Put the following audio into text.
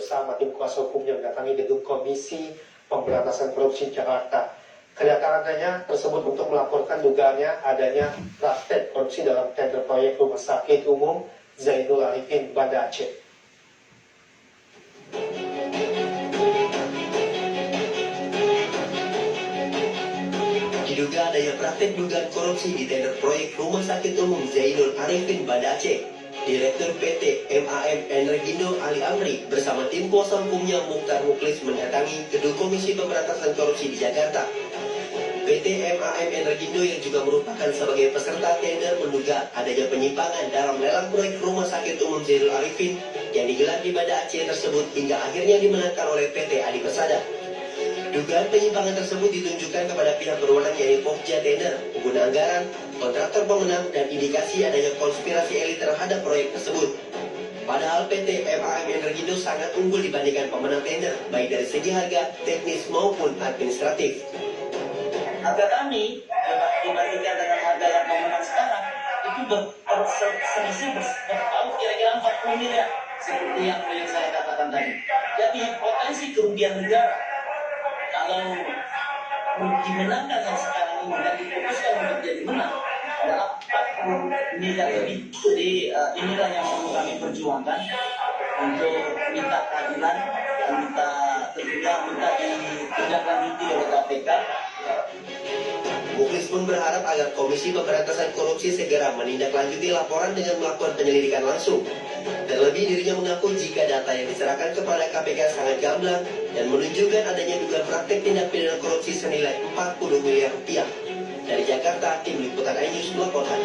bersama tim kuasa hukumnya mendatangi gedung Komisi Pemberantasan Korupsi Jakarta. Kedatangannya tersebut untuk melaporkan dugaannya adanya praktek korupsi dalam tender proyek Rumah Sakit Umum Zainul Arifin, Banda Aceh. Diduga adanya praktek dugaan korupsi di tender proyek Rumah Sakit Umum Zainul Arifin, Banda Aceh. Direktur PT MAM Energindo Ali Amri bersama tim kuasa hukumnya Mukhtar Mukhlis mendatangi gedung Komisi Pemberantasan Korupsi di Jakarta. PT MAM Energindo yang juga merupakan sebagai peserta tender menduga adanya penyimpangan dalam lelang proyek Rumah Sakit Umum Zainul Arifin yang digelar di Banda Aceh tersebut hingga akhirnya dimenangkan oleh PT Adi Persada. Dugaan penyimpangan tersebut ditunjukkan kepada pihak berwenang yaitu Pokja Tender, pengguna anggaran, kontraktor pemenang, dan indikasi adanya konspirasi elit terhadap proyek tersebut. Padahal PT MAM Energindo sangat unggul dibandingkan pemenang tender, baik dari segi harga, teknis maupun administratif. Harga kami dibandingkan dengan harga yang pemenang sekarang itu berselisih berpaut kira-kira 40 miliar seperti yang saya katakan tadi. Jadi potensi kerugian negara kalau dimenangkan yang sekarang ini dan diputuskan untuk jadi menang adalah 40 miliar lebih. Jadi inilah yang perlu kami perjuangkan untuk minta keadilan dan minta ditindaklanjuti oleh KPK. Mukhlis pun berharap agar Komisi Pemberantasan Korupsi segera menindaklanjuti laporan dengan melakukan penyelidikan langsung. Terlebih dirinya mengaku jika data yang diserahkan kepada KPK sangat gamblang dan menunjukkan adanya dugaan praktek tindak pidana korupsi senilai 40 miliar rupiah. Dari Jakarta, tim liputan iNews melaporkan.